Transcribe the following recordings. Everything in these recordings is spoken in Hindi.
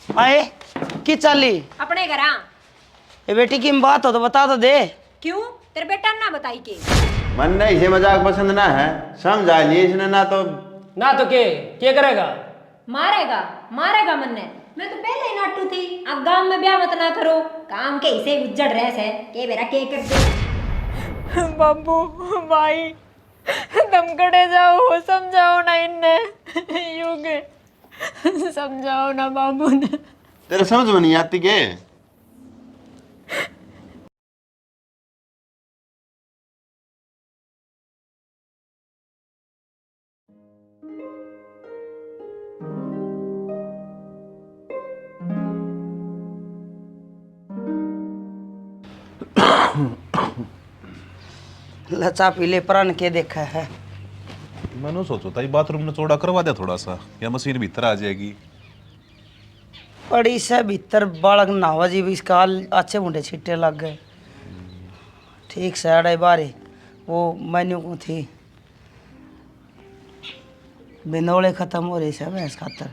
आए की चाली अपने घर आ। ये बेटी की बात हो तो बता तो दे। क्यों तेरे बेटा ने ना बताई के? मन ने इसे मजाक पसंद ना है, समझा लिए इसने ना तो के करेगा? मारेगा मारेगा मन्ने। मैं तो पहले ही नाटू थी। अब गांव में ब्याह मत ना करो, काम के इसे उज्जड़ रह है के मेरा के कर दे। बाबू भाई तुम कड़े जाओ, समझाओ ना इन्ने युगे, समझाओ ना बाबू ने। तेरे समझ में नहीं आती के? लचा पीले प्राण के देखा है। मैंने सोचो था बाथरूम में चौड़ा करवा दिया थोड़ा सा, या मशीन भीतर आ जाएगी। पड़ी से भीतर बालक नहावा जी भी इसका अच्छे मुंडे छिट्टे लग गए। ठीक से अड़े बारे वो मेन्यू को थी बिंदोले खत्म हो रही से भैंस खातर।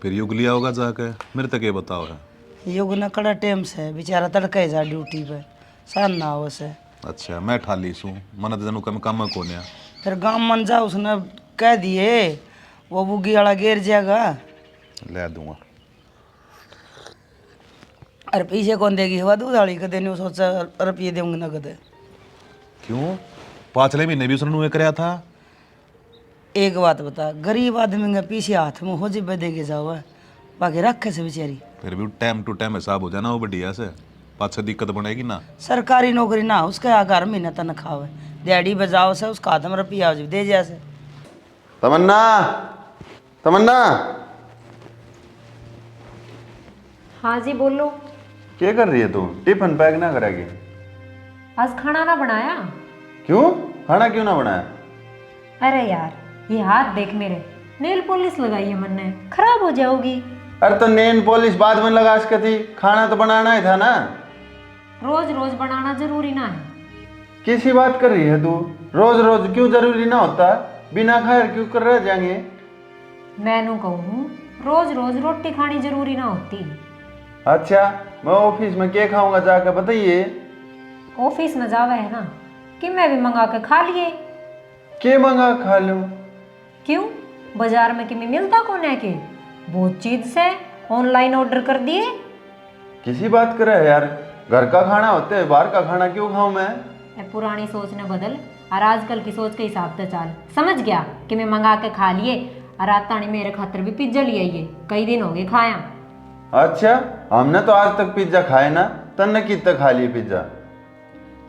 फिर युग लिया होगा जाके, मेरे तक ये बताओ है। युग न कड़ा टेम से बेचारा तड़के जा ड्यूटी पे सान ना हो से। अच्छा मैं ठाली सू मन तेन कम काम को नहीं। फिर गांव मन जा उसने कह दिए वो बुगी वाला गिर जाएगा। ले दूंगा। अरे पीछे कौन देगी हवा दूध वाली कदे नहीं सोचा रुपये देंगे नगद। क्यों? पाछले महीने भी उसने ये कराया था। एक बात बता, गरीब आदमी के पीछे हाथ में हो जिबे देके जाओ बाकी रखे से बेचारी। फिर भी टाइम टू टाइम हिसाब हो जाना वो बढ़िया से, पाछे दिक्कत बनेगी ना। सरकारी नौकरी ना उसका हर महीने तनख्वाह है, दिहाड़ी बजाओ से उसका हाथ में रुपया दे जैसे। तमन्ना, तमन्ना हाँ जी बोलो। क्या कर रही है तू? टिफिन पैक ना करेगी? आज खाना ना बनाया? क्यों? खाना क्यों ना बनाया? अरे यार ये हाथ देख मेरे, नेल पॉलिश लगाई है मन्ने, खराब हो जाओगी। अरे तो नेल पॉलिश बाद में लगा सके थी, खाना तो बनाना ही था ना। रोज रोज बनाना जरूरी ना है। किसी बात कर रही है तू? रोज रोज क्यों जरूरी ना होता? बिना खाए क्यों कर रह जाएंगे? मैनू कहूँ रोज रोज रोटी खानी जरूरी ना होती। अच्छा मैं ऑफिस में क्या खाऊंगा जाकर बताइए। ऑफिस में जावे है ना कि मैं भी मंगा के खा लिए। क्या मंगा खा लूं? क्यों बाजार में कि मैं मिलता कौन है के बहुत चीज से ऑनलाइन ऑर्डर कर दिए। किसी बात कर रहा है यार? घर का खाना होता है, बाहर का खाना क्यों खाऊं मैं? पुरानी सोच ने बदल और आजकल की सोच के हिसाब से चाल। समझ गया कि मैं मंगा के खा लिए और रातानी मेरे खातर भी पिज्जा ले आइए, कई दिन हो गए खाया। अच्छा हमने तो आज तक पिज्जा खाए ना, तन्ने कितना खा लिए पिज्जा?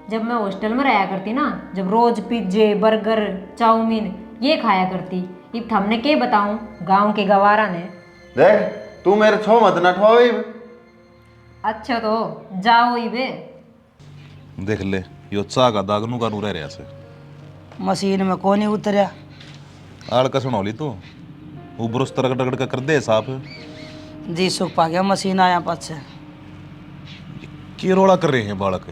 जब मैं हॉस्टल में रहा करती ना, जब रोज पिज्जे बर्गर चाउमीन ये खाया करती, अब हमने के बताऊं गांव के गवारा ने। देख तू मेरे छो मत ना ठोई। अच्छा तो जाओ ही बे। देख ले यो चाह का दागनू का नूर रहा से। मशीन में कौन ही उतरिया आड़ कसण होली तो उबरस तरगड़ रगड़ का कर दे साफ। जी सुख पा गया मशीन आया पाछे। की रोड़ा कर रहे हैं बालक?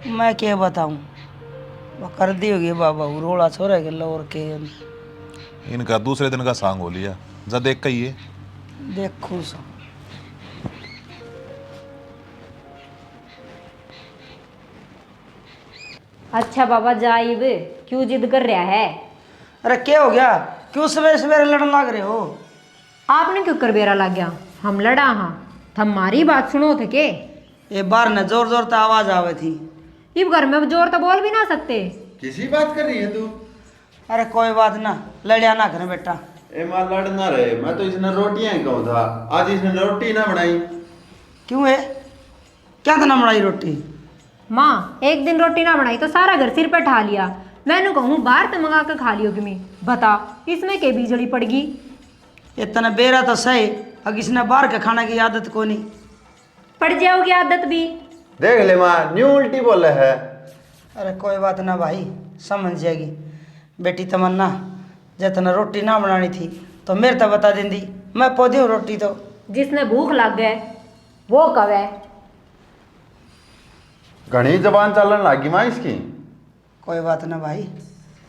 मैं क्या बताऊं वो कर दी होगी बाबा रोड़ा छोरा के लोर के। इनका दूसरे दिन का सांग हो लिया, जा देख कही है। देखो सो अच्छा बाबा जाइब क्यों जिद कर रहा है? अरे क्या हो गया? क्यों सवेरे सवेरे लड़न लग रहे हो? आपने क्यों कर बेरा लग गया? हम लड़ा हाँ, हमारी बात सुनो थे के? ये बार न जोर जोर से आवाज आवे थी। इब घर में जोर तो बोल भी ना सकते। किसी बात कर रही है तू? अरे कोई बात ना, लड़िया ना करे बेटा। ए मां लड़ ना रहे, मैं तो इसने रोटियां ही कहूँ था, आज इसने रोटी ना बनाई। क्यों है? क्या था ना बनाई रोटी? माँ एक दिन रोटी ना बनाई तो सारा घर सिर पे ठा लिया। मैंने कहूँ बाहर तो मंगा कर खा लियो कि मैं बता इसमें के बीजड़ी पड़गी। इतना बेरा तो सही, अब किसने बाहर के खाने की आदत को नहीं पड़ जाओगी आदत भी। देख ले माँ न्यू उल्टी बोले है। अरे कोई बात ना भाई, समझ जाएगी बेटी तमन्ना। जितना रोटी ना बनानी थी तो मेरे तो बता देंदी, मैं पौधी हूँ रोटी तो। जिसने भूख लग गए वो कवे। घनी जबान चलन लागी माँ इसकी। कोई बात ना भाई,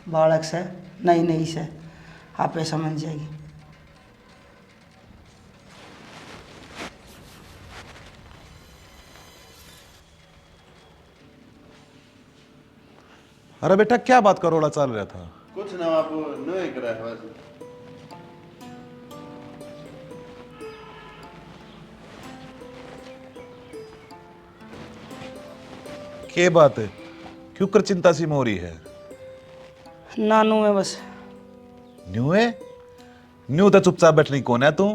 बालक से नई नई से आपे समझ जाएगी। अरे बेटा क्या बात का रोला चल रहा था? कुछ ना बापू, नहीं करा है बस। क्या बात है, क्यों कर चिंता सी मोरी है? नानू में बस। न्यू है? न्यू तो चुपचाप बैठनी कौन है तू?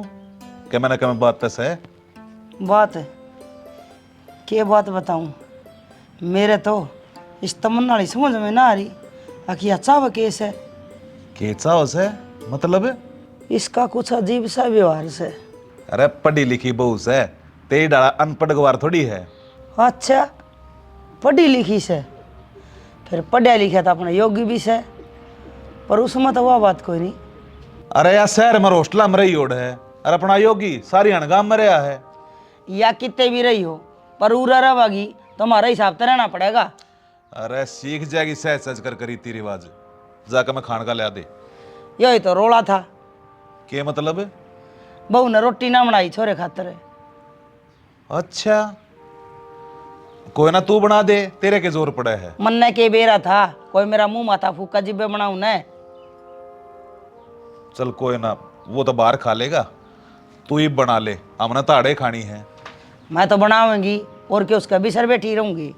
क्या मैंने कहा बात तस है? बात है, क्या बात बताऊं? मेरे तो इस तमन्ना वाली समझ में ना आ रही। आखिर अच्छा व केस है, केचा हो से मतलब? इसका कुछ अजीब सा व्यवहार से। अरे पढ़ी लिखी बहू से, तेरी डाला अनपढ़ गवार थोड़ी है। अच्छा, पढ़ी लिखी से? फिर पढ़ा लिखा था अपना योगी भी से, पर उसमें तो वह बात कोई नहीं। अरे यार शहर में रोस्टला में रही ओढ़ है, अरे अपना योगी सारी अणगाम में रहा है। या कितने भी रही हो, पर उरा रवागी तो हमारा हिसाब तो रहना पड़ेगा। अरे सीख जाएगी सहज सहज कर रीति रिवाज, जाकर मैं खान का ला दे। यही तो रोला था। के मतलब? बहू ने रोटी ना बनाई छोरे खातर। अच्छा, कोई ना तू बना दे, तेरे के जोर पड़ा है। मन ने के बेरा था, कोई मेरा मुंह माथा फूका जिब्बे बनाऊ न। चल कोई ना, वो तो बाहर खा लेगा, तू ही बना ले, हमने ताड़े खानी है। मैं तो बनाऊंगी, और क्या उसका भी सर बैठी रहूंगी।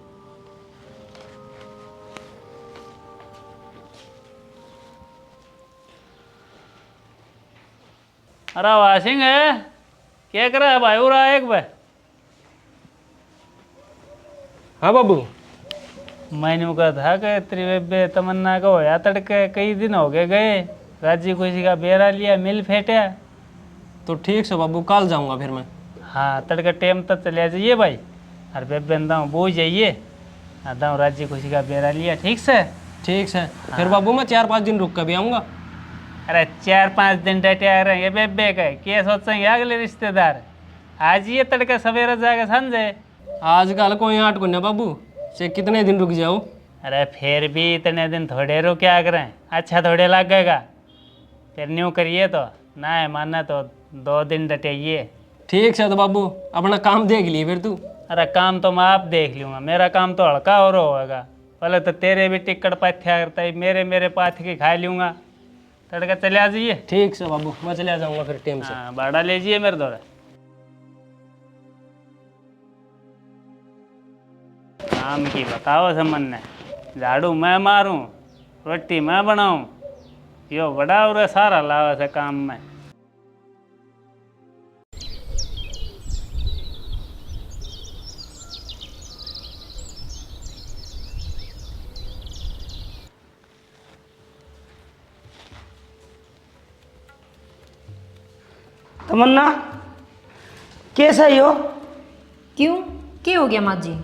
अरे वाशिंग है, क्या कर रहा है भाई? उरा एक भाई। हाँ बाबू। मैंने कहा था कि त्रिवेबे तमन्ना का होया तड़के, कई दिन हो गए राजी खुशी का बेरा लिया, मिल फेंटा। तो ठीक से बाबू, कल जाऊंगा फिर मैं। हाँ, तड़के टाइम तक चले जाइए भाई। अरे बेबे दाऊँ बो जाइए, दाऊँ राजी खुशी का बेरा लिया, ठीक से? ठीक है फिर बाबू, मैं 4-5 दिन रुक कर भी आऊँगा। अरे 4-5 दिन डटे आ रहे हैं बेबे का, क्या सोचेंगे अगले रिश्तेदार? आज ये तड़के सवेरे जाके समझे। आजकल कोई आठ को ना बाबू, से कितने दिन रुक जाओ। अरे फिर भी इतने दिन थोड़े रुक क्या करें, अच्छा थोड़े लगेगा। फिर न्यू करिए तो ना है मानना तो 2 दिन डटेइए। ठीक है तो बाबू, अपना काम देख लिए फिर तू। अरे काम तो मैं आप देख लूँगा, मेरा काम तो हल्का और होगा। पहले तो तेरे भी टिकट पाथ्या करता है, मेरे पाथ की खा लूँगा। तड़का चले आ जाइए। ठीक है बाबू, मैं चले जाऊँगा फिर टाइम से। हाँ, भाड़ा लीजिए मेरे द्वारा। काम की बताओ समन ने, झाड़ू मैं मारूं, रोटी मैं बनाऊं, यो बड़ा और सारा लावा से काम में। तमन्ना, कैसा है यो? क्यों, क्या हो गया माँ जी?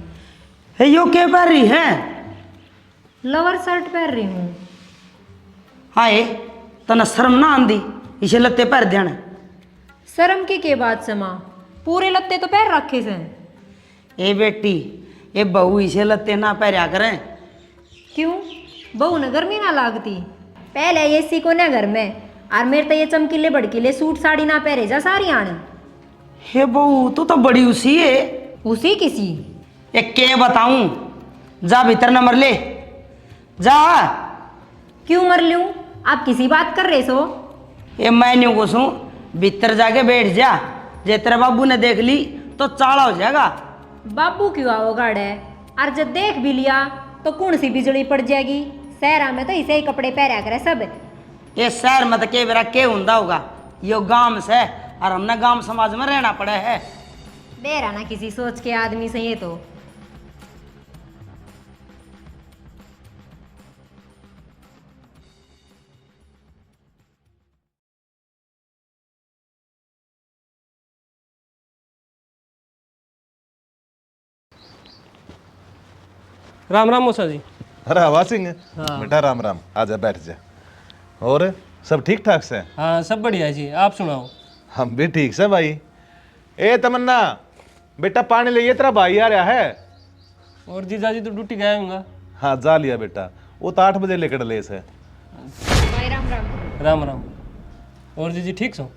है यो क्या पहन रही है? लोअर शर्ट पहन रही हूँ। हाँ ये तना शर्म ना आंदी, इसे लत्ते पहन देना। शर्म की बात से माँ, पूरे लत्ते तो पैर रखे से। ए बेटी, ये बहू इसे लत्ते ना पहरा करें। क्यों, बहू न गर्मी ना लागती? पहले ये सी को न घर में, और मेरे तो ये चमकीले भड़कीले सूट साड़ी ना पहरे जा सारी आने। हे बहू, तू तो बड़ी उसी है। उसी किसी एक के बताऊं, जा भीतर न मर ले जा। क्यों मर लूं? आप किसी बात कर रहे सो? ये मैं न्यू घुसूं, भीतर जाके बैठ जा। जे तेरे बाबू ने देख ली तो चाला हो जाएगा। बाबू क्यों आओ गाड़े, और जब देख भी लिया तो कौन सी बिजली पड़ जाएगी? शहरा में तो ऐसे ही कपड़े पहरा करे सब। ये शहर में तो के बेरा के हुंदा होगा, यो गांव से, और हमने गांव समाज में रहना पड़ा है। बेरा ना किसी सोच के आदमी से ये तो। राम राम मौसा जी। अरे हवा सिंह, बेटा राम राम, आजा बैठ जा। और सब ठीक ठाक से? हाँ सब बढ़िया जी, आप सुनाओ। हम भी ठीक से भाई। ए तमन्ना, बेटा पानी ले, तेरा भाई आ रहा है। और जीजा जी तो ड्यूटी गए होंगे। हाँ जा लिया बेटा, वो तो 8 बजे लेकर ले से। भाई राम राम। राम राम। और जीजी ठीक सो?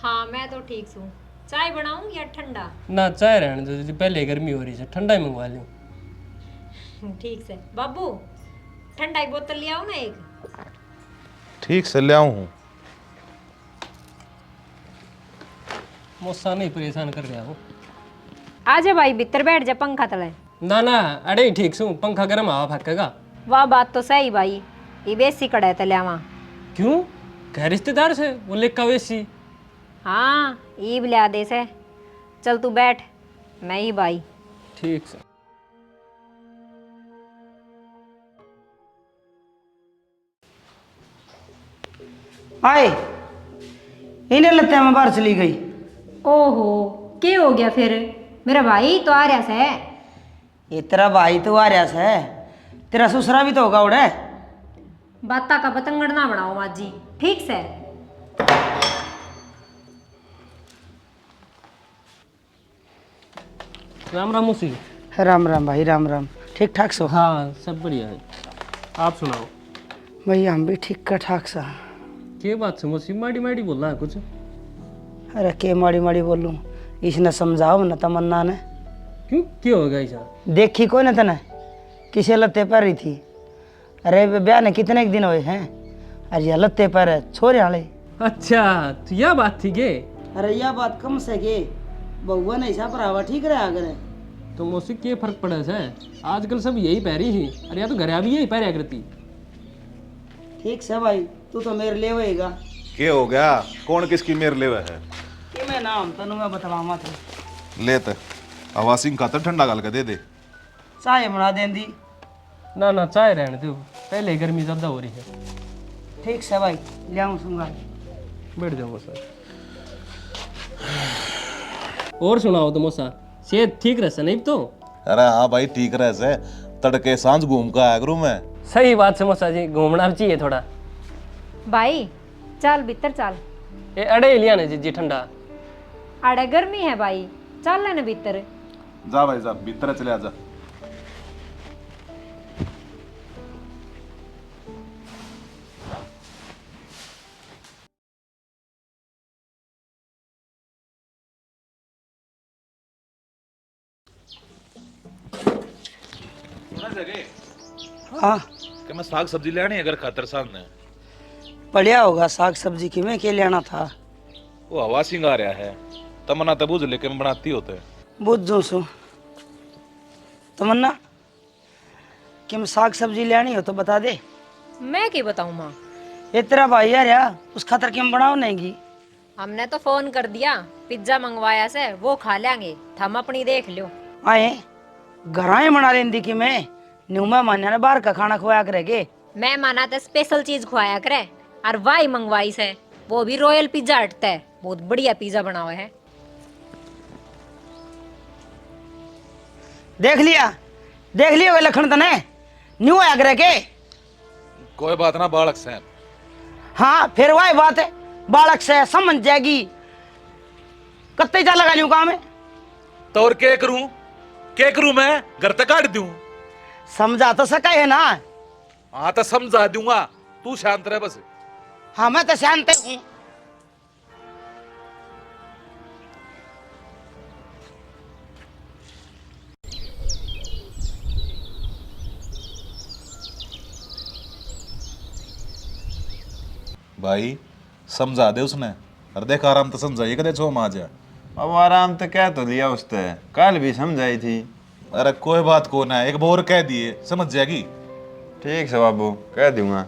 हाँ मैं तो ठीक हूँ। चाय बनाऊँ या ठंडा? ना चाय रहने दो जी, पहले गर्मी हो रही है, ठंडा ही मंगवा लूँ। ठीक से। बाबू ठंडा की बोतल ले आओ ना एक। ठीक से ले आऊं हूँ। मुस्सा नहीं परेशान कर रहा हूँ। आजा भाई भीतर बैठ जा पंखा तले। ना ना अड़े ठीक सू, पंखा गर्म हवा फेंकेगा। वाह बात तो सही भाई, ये बेसी कड़ा है तले आवा। क्यों? कह रिश्तेदार से वो लेका वैसी। हाँ ईब ले आदे से। चल तू बैठ, मैं ही भाई। ठीक से। आए इन्हें लगता है मैं बाहर चली गई। ओहो क्या हो गया फिर? मेरा भाई तो आ रहा से। ये तेरा भाई तो आ रहा है, तेरा ससुरा भी तो होगा उड़े। बाता का पतंगड़ ना बनाओ माजी, ठीक से। राम राम मौसी। राम राम भाई, राम राम। ठीक ठाक सो? हाँ सब बढ़िया है। आप सुनाओ। भाई हम भी ठीक का ठाक सा। के बात से मौसी माड़ी माड़ी बोल रहा है कुछ? अरे के माड़ी माड़ी बोलूं, इसने समझाओ न तमन्ना ने। क्यों क्या हो गया ऐसा? देखी कोई न तने किसे लत्ते पर रही थी। अरे ब्याह ने कितने एक दिन हुए हैं, अरे ये लत्ते पर है छोरे वाले। अच्छा तो यह बात थी के? अरे यह बात कम से के बहुआ नहीं सा परावा ठीक रहा अगर। तो मौसी के फर्क पड़ा है? आजकल सब यही पहरी ही। अरे यार तो घर भी यही पहरिया करती। ठीक से भाई, तू तो मेरे ले होएगा। क्या हो गया? कौन किसकी मेर लेवे है? कि मैं नाम तनु मैं बतलावा थे। ले त हवासिंग खातर ठंडा गाल के दे दे। चाय बना देंदी। ना ना चाय रहने दो, पहले गर्मी ज़्यादा हो रही है। ठीक से भाई, ले आऊँ सुनगा। बैठ जाओ मौसा। और सुनाओ तो मौसा, सेहत ठीक रहे नहीं तो? अरे हाँ भाई ठीक रहे से, तड़के सांझ घूम का आया करूँ मैं। सही बात से मौसा जी, घूमना भी चाहिए थोड़ा। भाई चल भीतर चल। ये अड़े लिया ना जी ठंडा। आड़े गर्मी है भाई, चल लेना भीतर। जा भाई जा, भीतर चले आजा। हाँ कि मैं साग सब्जी लेनी अगर खातर सामने बढ़िया होगा साग सब्जी की। मैं क्या लेना था? वो हवा सिंह आ रहा है, तमन्ना तबूज लेके मैं बनाती होते। बुझ जो सो तमन्ना कि मैं साग सब्जी लेनी हो तो बता दे। मैं क्या बताऊँ माँ? ये तेरा भाई यार या उस खातर क्यों बनाओ नहीं? हमने तो फोन कर दिया, पिज्जा मंगवाया से, वो खा लेंगे, थम अपनी देख लो। आए घराए बना लेंदी कि मैं न्यू मेहमान ने बाहर का खाना खुआया करेगे। मैं माना तो स्पेशल चीज खुआया करे, और वाई मंगवाई से, वो भी रॉयल पिज्जा हटता है, बहुत बढ़िया पिज्जा बनावा है। देख लिया वे लखन तने न्यू आया करे के। कोई बात ना बालक से। हाँ फिर वही बात है, बालक से समझ जाएगी। कत्ते जा लगा लियो काम है तो और क्या करूं मैं? घर तक काट दूं? समझा तो सका है ना। हाँ तो समझा दूंगा, तू शांत रह बस। हाँ मैं तो शांत हूँ। भाई समझा दे उसने। अरे देख आराम तो समझाइए कदे छो मां जा। अब आराम तो कह तो दिया उसने, कल भी समझाई थी। अरे कोई बात को ना, एक बोर कह दिए समझ जाएगी। ठीक है बाबू, कह दूंगा।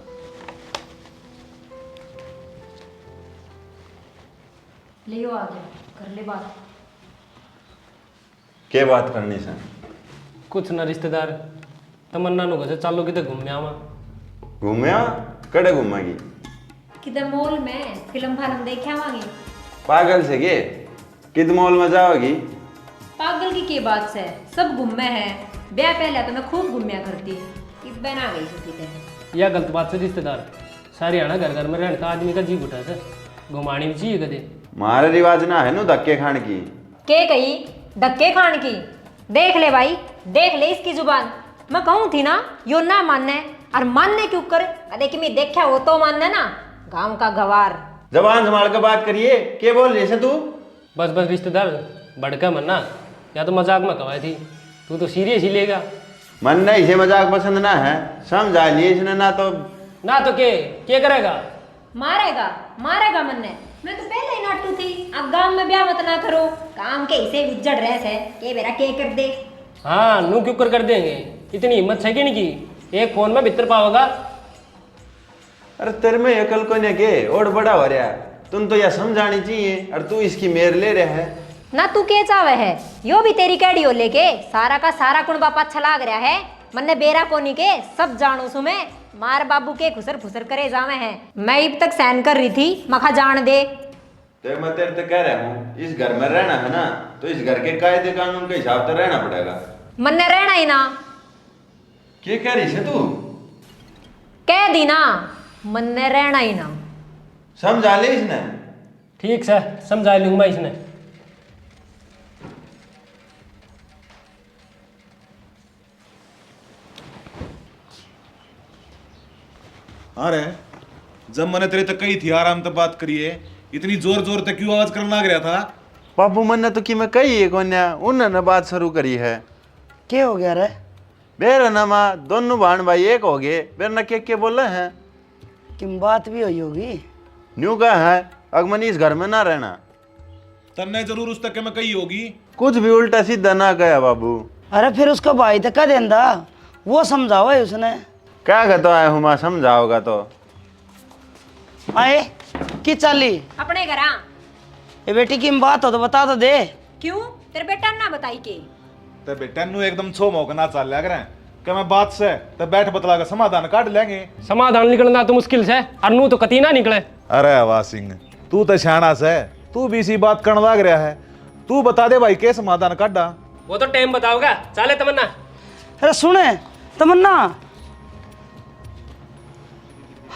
लियो आगे कर ले बात। क्या बात करनी से? कुछ ना रिश्तेदार, तमन्ना नु घर से चालो किधर घूमने आवा। घूमया कड़े घूमेगी? किधर मॉल में फिल्म फालम देखे आवांगे। पागल से के किद मॉल में जाओगी? पागल की के बात से, सब घूमे है। ब्याह पहले तो मैं खूब घूमया करती, इस बहन आ गई छुट्टी ते। यह गलत बात से रिश्तेदार, सारी आना घर घर में रहने का आदमी का जीव उठा से, घुमानी भी चाहिए कदे। मारे रिवाज ना है नु धक्के खान की। के कही धक्के खान की? देख ले भाई, देख ले इसकी जुबान। मैं कहूँ थी ना यो ना मानने, और मानने क्यों कर? अरे कि मैं देखा वो तो मानने ना, गांव का गवार। जबान संभाल कर बात करिए, क्या बोल रही है तू? बस बस रिश्तेदार भड़का मरना, या तो मजाक में कवाई थी, तू तो सीरियस ही लेगा। मन नहीं इसे मजाक पसंद ना है, समझा लिए इसने ना तो क्या करेगा? मारेगा मारेगा मन्ने। मैं तो पहले ही नाटू थी। अब गांव में ब्याह मत ना करो, काम के इसे उज्जड़ रहे है के बेरा के कर दे। हाँ नू क्यों कर देंगे, इतनी हिम्मत है कि नहीं की एक फोन में भीतर पाओगा। अरे तेरे में अकल को ने के और बड़ा हो रहा, तुम तो यह समझानी चाहिए और तू इसकी मेर ले रहा है ना। तू के चावे है यो भी तेरी कैडी हो लेके सारा का सारा कुणबा पाछा लाग रहा है। मन्ने बेरा कोनी के सब जानो सु मैं मार बाबू के खुसर फुसर करे जावे हैं। मैं अब तक सहन कर रही थी, मखा जान दे। तो मैं तेरे तो कह रहा हूँ इस घर में रहना है ना, तो इस घर के कायदे कानून के हिसाब से रहना पड़ेगा। मन्ने रहना ही ना। क्या कह रही है तू? कह दी ना, मन्ने रहना ही ना। समझा ले इसने। ठीक से समझा लूंगा इसने। अरे जब मैंने तेरे तक कही थी आराम से बात करिए, इतनी जोर जोर तक क्यों आवाज करने लग रहा था? बाबू मन ने तो कि मैं कही है कोन्या, उन्होंने बात शुरू करी है। क्या हो गया रे? बेर ना माँ दोनों बहन भाई एक हो गए, बेर न के बोले हैं किम बात भी हुई होगी। न्यू का है अगमनी इस घर में ना रहना। तन्ने जरूर उस तक के मैं कही होगी। कुछ भी उल्टा सीधा ना गया बाबू। अरे फिर उसका भाई तो कह देंदा, वो समझाओ है उसने। क्या कहता है हुमा, समझाओगा तो आए की चाली अपने घर आ। ये बेटी की बात हो तो बता तो दे। क्यों तेरे बेटा ना बताई के? ते बेटा नु एकदम छो मौका ना चल लिया करें कि मैं बात से ते बैठ बतला का समाधान काट लेंगे। समाधान निकलना तो मुश्किल से, और नू तो कती ना निकले। अरे आवाज सिंह तू तो शाना से, तू भी इसी बात करने लग रहा है। तू बता दे भाई के समाधान काटा। वो तो टाइम बताओगा। चले तमन्ना। अरे सुने तमन्ना,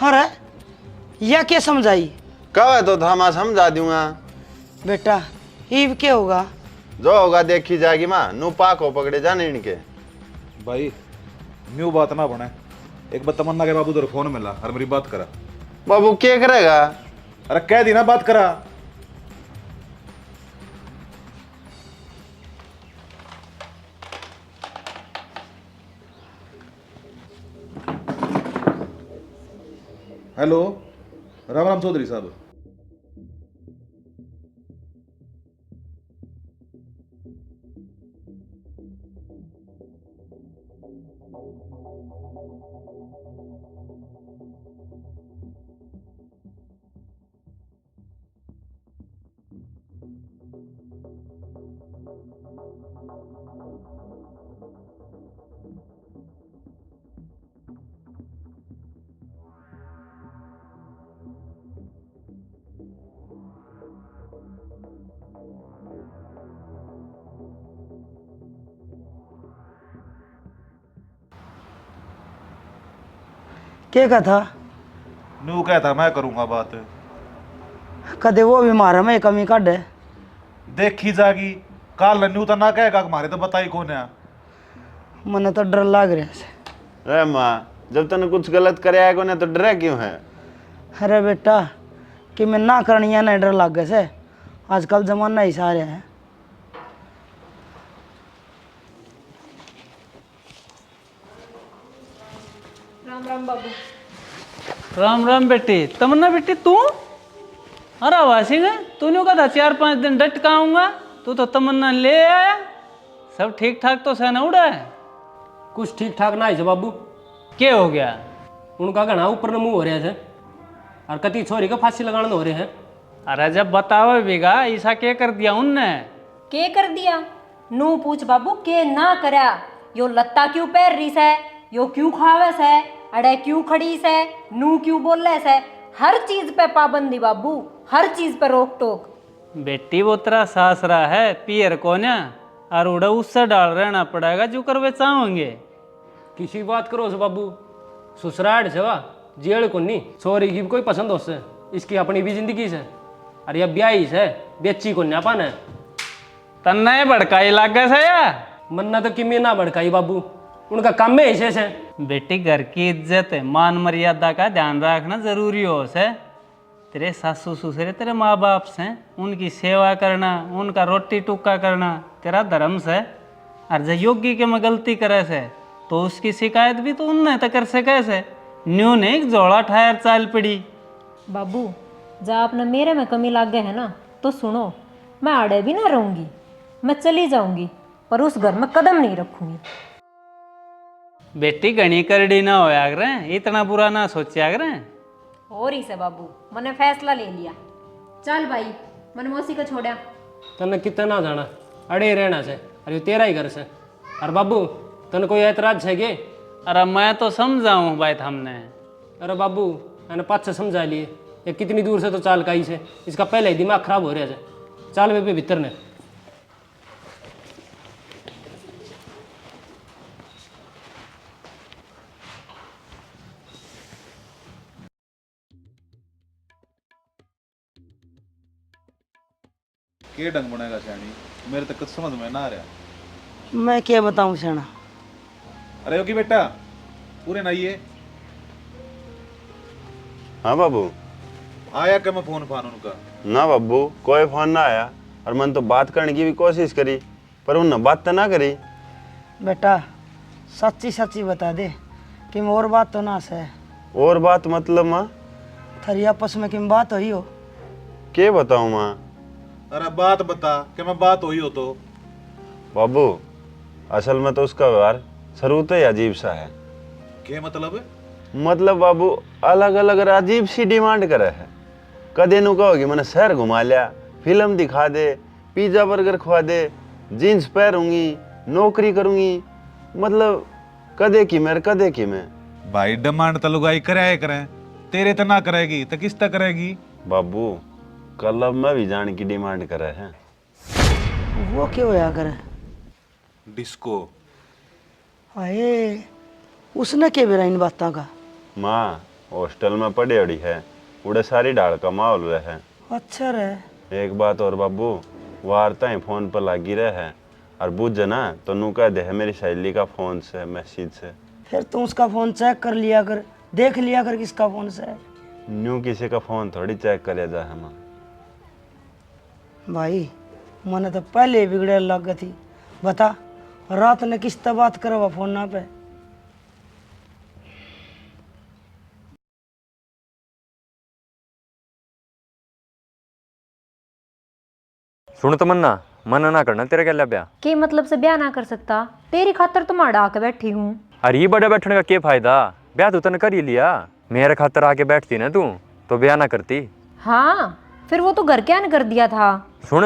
अरे यह क्या समझाई? कहा तो था मैं समझा दूंगा। बेटा ईव क्या होगा? जो होगा देखी जाएगी माँ, नू पाक हो पकड़े जाने इनके। भाई न्यू बात ना बने, एक बार तमन्ना के बाबू तेरे फोन मिला और मेरी बात करा। बाबू क्या करेगा? अरे कह दी ना बात करा। हेलो राम राम चौधरी साहब। क्या कहा था? न्यू कहता मैं करूंगा बात। कदे वो भी मारा मैं कमी काट है। देखी जागी काल न्यू तो ना कहेगा हमारे तो बताई कौन है। मने तो डर लग रहा है। अरे माँ जब तूने कुछ गलत कराया को ना तो डरा क्यों है? अरे बेटा कि मैं ना करनी है ना डर लग गए से। आजकल जमाना ही सारे है। राम राम बाबू। राम राम बेटी। तमन्ना बेटी तू? अरे वासिंग तूने कहा था 4-5 दिन डट का आऊंगा, तू तो तमन्ना ले आया। सब ठीक ठाक तो सहना उड़ा है? कुछ ठीक ठाक ना है बाबू। क्या हो गया? उनका घना ऊपर न मुंह हो रहे हैं और कति छोरी का फांसी लगाना हो रहे हैं। अरे जब बताओ बीघा ऐसा क्या कर दिया उनने? के कर दिया? नू पूछ बाबू के ना करया। यो लत्ता क्यों पैर रही से, यो क्यों खावे से, अड़े क्यों खड़ी से, नू क्यों बोले से। हर चीज पे पाबंदी बाबू, हर चीज पे रोक टोक। बेटी वो तेरा सासरा है पियर कोन्या, और उड़ा उससे डाल रहना पड़ेगा जो कर वे चाहोगे। किसी बात करो से बाबू, ससुराल से वा जेल को नहीं छोरी की कोई पसंद हो से, इसकी अपनी भी जिंदगी से। अरे अब ब्याही से बेची को न्यापान है। तन्ने भड़काई लागे से या? मन्ना तो किमी ना भड़काई बाबू, उनका काम में ऐसे से। बेटी घर की इज्जत है, मान मर्यादा का ध्यान रखना जरूरी हो से। तेरे सासू ससुर तेरे माँ बाप से, उनकी सेवा करना, उनका रोटी टुक्का करना तेरा धर्म से। और जो योगी के में गलती करे से तो उसकी शिकायत भी तो उनने तो कर सके से न्यू ने एक जोड़ा ठायर चाल पड़ी। बाबू जब आपने मेरे में कमी लाग गए है ना तो सुनो, मैं आड़े भी ना रहूंगी, मैं चली जाऊंगी पर उस घर में कदम नहीं रखूंगी। बेटी घनी करड़ी ना होया करे, इतना बुरा ना सोचा करे। और ही से बाबू मैंने फैसला ले लिया। चल भाई मैंने मौसी को छोड़ा। तने कितना जाना अड़े रहना से, अरे तेरा ही घर से। और बाबू तने कोई ऐतराज है के? अरे मैं तो समझाऊं बात हमने। अरे बाबू मैंने पाँच से समझा लिए, ये कितनी दूर से तो चाल काई से, इसका पहले ही दिमाग खराब हो रहा है। चाल बेबे भीतर ने। के ढंग बनेगा सियाणी, मेरे तक कुछ समझ में ना आ रहा। मैं क्या बताऊं सेना। अरे योगी बेटा पूरे नाइए हाँ बाबू। आया क्या मैं फोन फान उनका? ना बाबू कोई फोन ना आया, और मैंने तो बात करने की भी कोशिश करी पर उनने बात तो ना करी। बेटा सच्ची सच्ची बता दे कि मैं और बात तो ना से। और बात मतलब माँ? थारी आपस में किम बात हुई हो? के बताऊँ माँ? अरे बात बता कि मैं बात हुई हो तो। बाबू असल में तो उसका व्यवहार शुरू तो ही अजीब सा है। क्या मतलब? मतलब बाबू अलग अलग अजीब सी डिमांड करे है। कदे नु कहोगी मैंने शहर घुमा लिया, फिल्म दिखा दे, पिज्जा बर्गर खवा दे, जीन्स पहनूंगी, नौकरी करूंगी, मतलब कदे की मेरे कदे की मैं। भाई डिमांड तो लुगाई करे करें, तेरे तो ना करेगी तो किस तक करेगी? बाबू क्लब में भी जाने की डिमांड करे है। वो क्यों होया करे? डिस्को। अरे उसने क्या बेरा इन बातों का? माँ हॉस्टल में पड़ी अड़ी है, उड़े सारी डाल का माहौल रहे। अच्छा रहे। एक बात और बाबू, वार्ता ही फोन पर लगी रहे है, और बुझ ना तो नू कह दे है मेरी सहेली का फोन से मैसेज से। फिर तू उसका फोन चेक कर लिया कर, देख लिया कर किसका फोन से है। न्यू किसी का फोन थोड़ी चेक कर जा है माँ। भाई मैंने तो पहले ही बिगड़े लग गई थी। बता रात ने किस तरह बात करो फोन ना पे? सुन तमन्ना, मना ना करना तेरे क्या ब्याह के मतलब से ब्याह ना कर सकता? तेरी खातर तो माड़ा आके बैठी हूँ। अरे ये बड़ा बैठने का क्या फायदा, ब्याह तो तने कर ही लिया। मेरे खातर आके बैठती ना तू तो ब्याह ना करती। हाँ फिर वो तो घर क्या न कर दिया था। सुन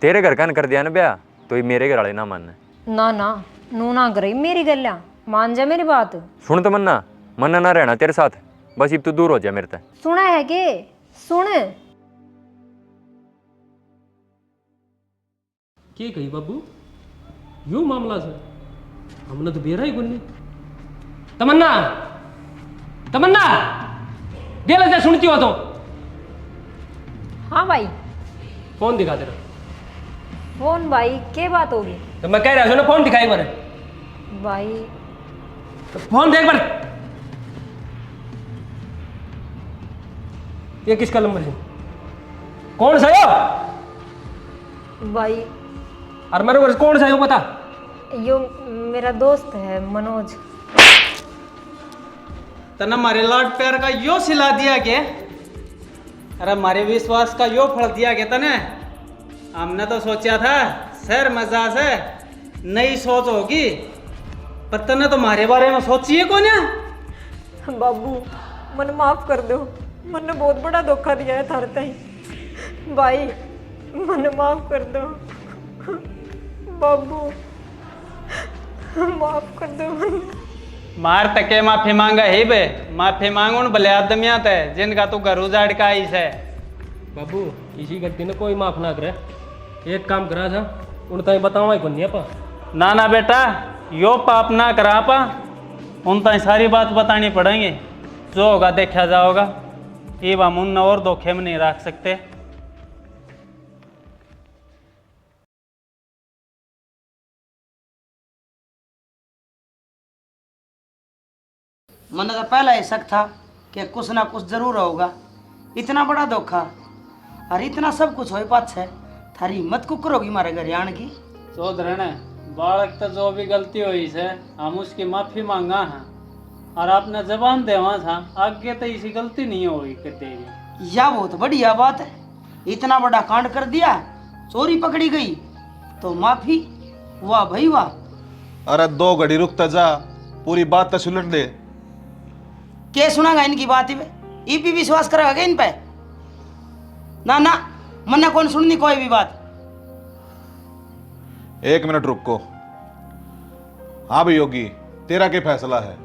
तेरे घर का न कर दिया ना ब्याह तो ये मेरे घर वाले ना मानने। ना ना नू ना करे मेरी गल्ला, मान जा मेरी बात। सुन तमन्ना, मना ना रहना तेरे साथ, बस अब तू दूर हो जा मेरे से। सुना है के? सुन के कही बाबू यो मामला से हमने तो बेरा ही गुन्नी। तमन्ना तमन्ना गेला जा सुनती हो तो? हाँ भाई। फोन दिखा तेरा। फोन भाई के बात होगी? तो मैं कह रहा हूँ ना फोन दिखाई बार। भाई तो फोन देख बार। ये किसका नंबर है? कौन सा यो? भाई और मेरे को कौन सा यो पता? यो मेरा दोस्त है मनोज। तना हमारे लाड प्यार का यो सिला दिया के? अरे हमारे विश्वास का यो फल दिया के तने? हमने तो सोचा था शहर मजा से नई सोच होगी, पर तने तो हमारे बारे में सोचिए कौन है? बाबू मन माफ कर दो, मैंने बहुत बड़ा धोखा दिया है थारे ताई। भाई मन माफ कर दो बाबू, माफ कर दो। मार तके माफी मांगा ही बे, माफी मांगो न भले आदमिया ते जिनका तू घर उजाड़ का आई से। बाबू किसी गलती ने कोई माफ ना करे। एक काम करा था उन ताई बतावा को नहीं पा। ना ना बेटा यो पाप ना करा पा, उन ताई सारी बात बतानी पड़ेंगी, जो होगा देखा जाओगा। ये हम उन और धोखे में नहीं रख सकते। मैंने तो पहला ही शक था कि कुछ ना कुछ जरूर होगा। इतना बड़ा धोखा और इतना सब कुछ हो पाछ है। थारी हिम्मत कुकर होगी मारे घर आने की। सोच रहे बालक तो जो भी गलती हुई से हम उसकी माफी मांगा है और आपने जबान देवा था आगे तो इसी गलती नहीं होगी कभी। यह बहुत बढ़िया बात है। इतना बड़ा कांड कर दिया, चोरी पकड़ी गई तो माफी। वाह भाई वाह। अरे 2 घड़ी रुकता जा, पूरी बात तो सुलट दे। क्या सुनागा इनकी बात ही में? ई भी विश्वास करेगा क्या इन पे? ना ना, मन्ना कौन सुननी कोई भी बात। 1 मिनट रुको। हाँ भाई योगी, तेरा क्या फैसला है?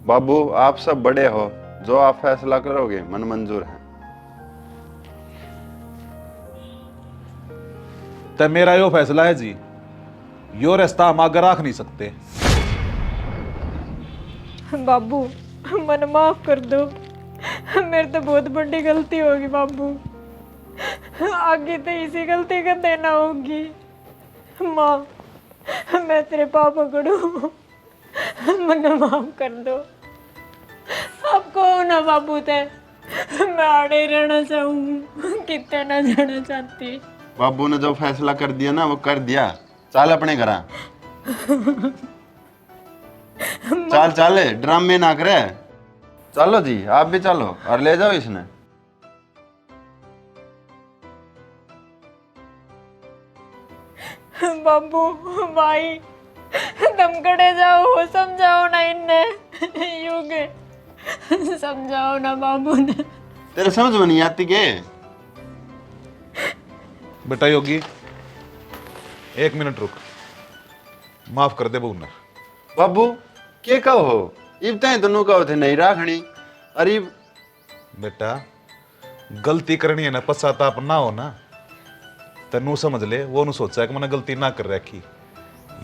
बाबू आप सब बड़े हो, जो आप फैसला करोगे मन मंजूर है। तो मेरा यो फैसला है जी, यो रास्ता हम आगे रख नहीं सकते। बाबू मन माफ कर दो, मेरे तो बहुत बड़ी गलती होगी बाबू। आगे तो इसी गलती का देना होगी। माँ मैं तेरे पापा पकड़ू, मन माफ कर दो। अब कहो ना बाबू ते, मैं आड़े रहना चाहूँ, कितने ना जाना चाहती। बाबू ने जो फैसला कर दिया ना वो कर दिया। चल अपने घर चल चल, ड्रामे ना करे। चलो जी आप भी चलो और ले जाओ इसने। बाबू भाई तुम खड़े जाओ, समझाओ ना इन्हें। युग समझाओ ना बाबू ने। तेरे समझ में नहीं आती के? बेटा योगी 1 मिनट रुक, माफ कर दे बहू ने। बाबू के कहो इब तय दोनों कहो थे नहीं राखनी। अरे बेटा गलती करनी है ना, पश्चाताप ना हो ना, तेनू समझ ले वो नु सोचा है कि मैंने गलती ना कर रखी।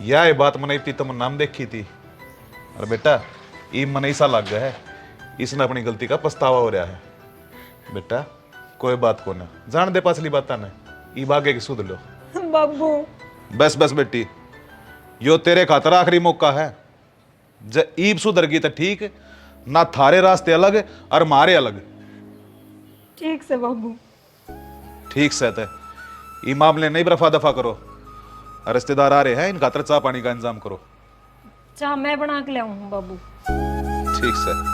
यह बात मैंने इतनी तमन्ना में देखी थी। और बेटा ई मन ऐसा लग गया है, इसने अपनी गलती का पछतावा हो रहा है। बेटा कोई बात को ना, जान दे पासली बात ने, ई भागे की सुध लो। बाबू बस बस बेटी, यो तेरे खातर आखिरी मौका है। ज ईब सुधर गई तो ठीक, ना थारे रास्ते अलग और मारे अलग। ठीक से बाबू। ठीक से ते ई मामले नहीं रफा दफा करो। और रिश्तेदार आ रहे हैं, इन खातर चाह पानी का इंतजाम करो। चाह मैं बना के ले आऊँ बाबू। ठीक से।